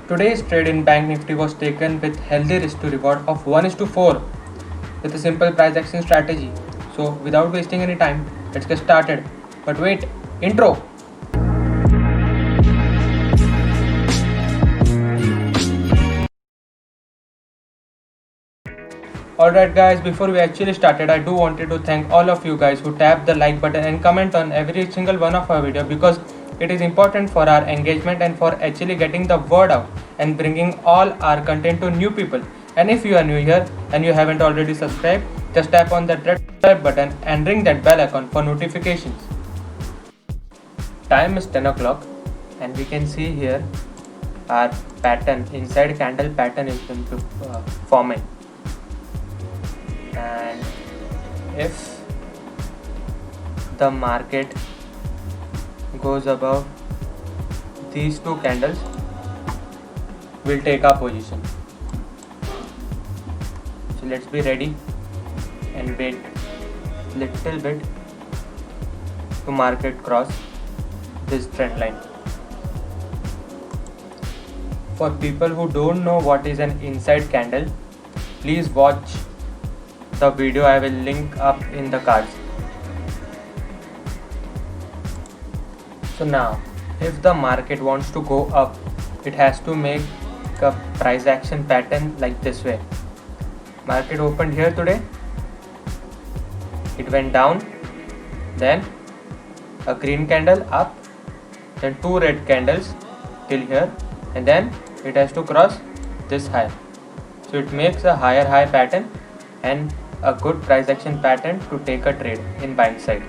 Today's trade in Bank Nifty was taken with healthy risk to reward of 1:4 with a simple price action strategy. So without wasting any time, let's get started. But wait, intro! Alright guys, before we actually started, I do wanted to thank all of you guys who tap the like button and comment on every single one of our video, because it is important for our engagement and for actually getting the word out and bringing all our content to new people. And if you are new here and you haven't already subscribed, just tap on that red subscribe button and ring that bell icon for notifications. Time is 10 o'clock and we can see here our pattern, inside candle pattern is been forming. And if the market goes above these two candles, we'll take our position. So let's be ready and wait little bit to market cross this trend line. For people who don't know what is an inside candle, please watch the video I will link up in the cards. So now, if the market wants to go up, it has to make a price action pattern like this way. Market opened here today, it went down, then a green candle up, then two red candles till here, and then it has to cross this high. So it makes a higher high pattern and a good price action pattern to take a trade in buying side.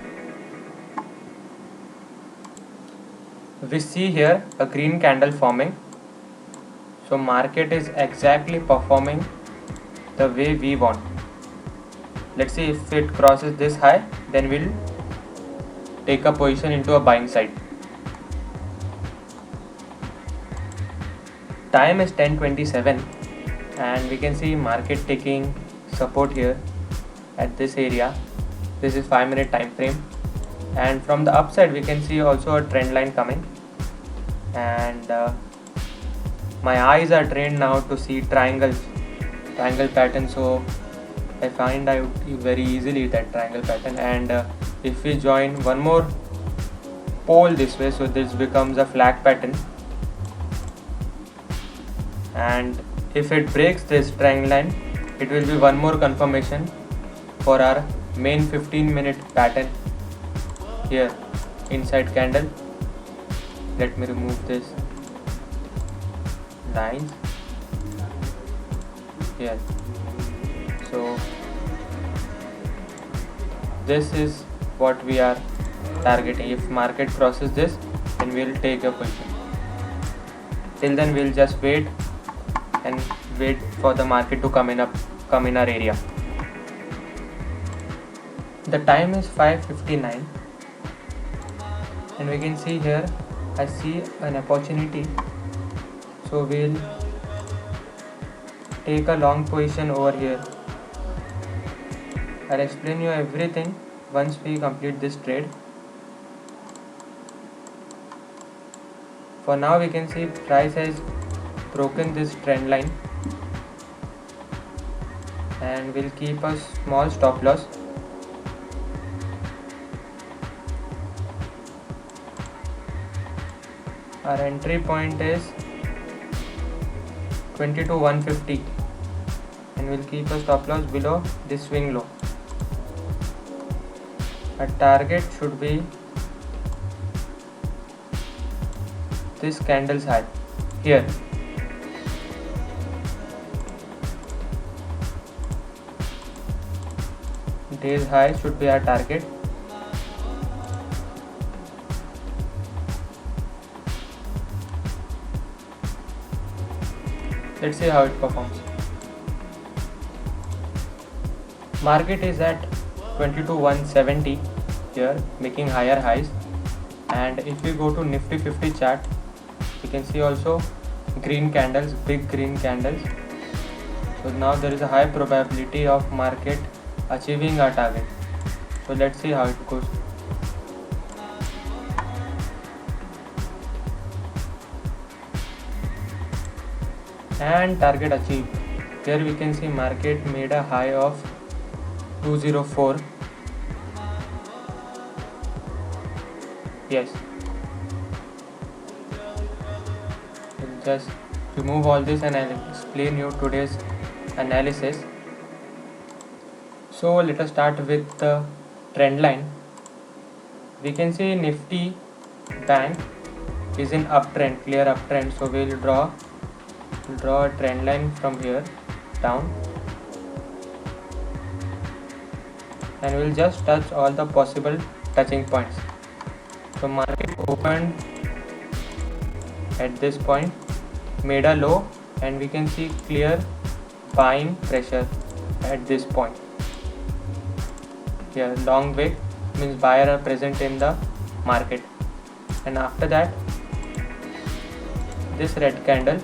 We see here a green candle forming. So market is exactly performing the way we want. Let's see, if it crosses this high, then we'll take a position into a buying side. Time is 10:27 and we can see market taking support here at this area. This is 5-minute time frame, and from the upside we can see also a trend line coming, and my eyes are trained now to see triangle pattern, so I find out very easily that triangle pattern. And if we join one more pole this way, so this becomes a flag pattern, and if it breaks this triangle line, it will be one more confirmation for our main 15-minute pattern here inside candle. Let me remove this lines here. So this is what we are targeting. If market crosses this, then we'll take a position. Till then we'll just wait and wait for the market to come in our area. The time is 5:59 and we can see here I see an opportunity, so we'll take a long position over here. I'll explain you everything once we complete this trade. For now we can see price has broken this trend line and we'll keep a small stop loss. Our entry point is 22,150 and we'll keep a stop loss below this swing low. Our target should be this candle's high here. Day's high should be our target. Let's see how it performs. Market is at 22,170 here, making higher highs. And if we go to Nifty 50 chart, you can see also green candles, big green candles. So now there is a high probability of market achieving our target. So let's see how it goes. and target achieved. Here we can see market made a high of 204. Yes, we'll just remove all this and I'll explain you today's analysis. So let us start with the trend line. We can see Nifty Bank is in uptrend, clear uptrend. So we'll draw a trend line from here down, and we'll just touch all the possible touching points. So market opened at this point, made a low, and we can see clear buying pressure at this point. Here long wick means buyer are present in the market, and after that this red candle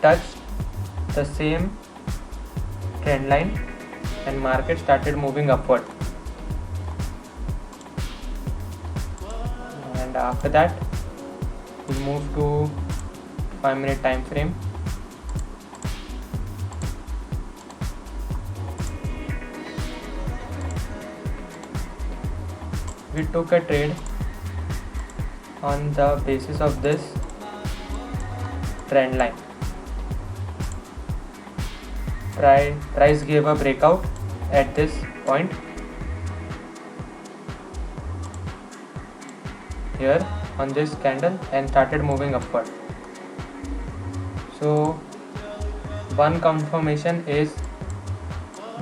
touched the same trend line and market started moving upward, and after that we move to 5-minute time frame. We took a trade on the basis of this trend line. Price gave a breakout at this point here on this candle and started moving upward. So one confirmation is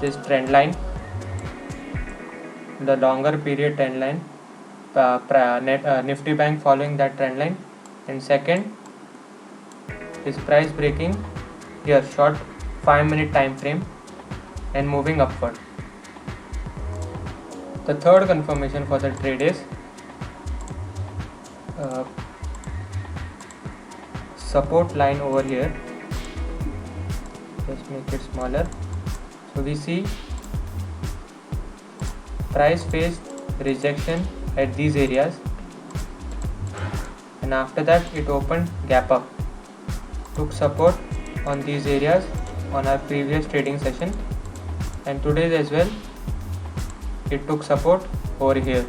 this trend line, the longer period trend line, Nifty Bank following that trend line, and second is price breaking here short 5-minute time frame and moving upward. The third confirmation for the trade is support line over here. Just make it smaller. So we see price faced rejection at these areas, and after that it opened gap up, took support on these areas on our previous trading session, and today as well it took support over here.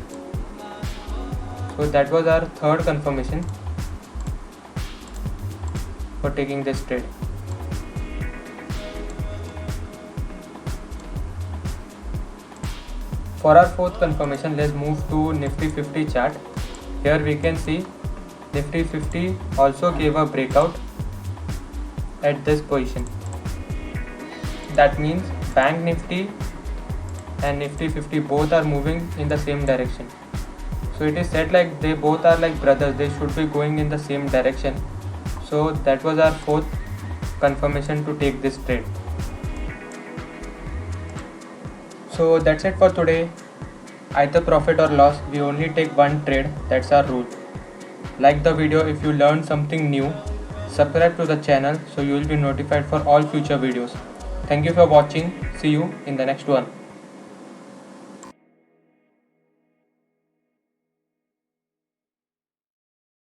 So that was our third confirmation for taking this trade. For our fourth confirmation, let's move to Nifty 50 chart. Here we can see Nifty 50 also gave a breakout at this position. That means Bank Nifty and Nifty 50 both are moving in the same direction. So it is said like they both are like brothers, they should be going in the same direction. So that was our fourth confirmation to take this trade. So that's it for today. Either profit or loss, we only take one trade, that's our rule. Like the video if you learned something new. Subscribe to the channel so you will be notified for all future videos. Thank you for watching. See you in the next one.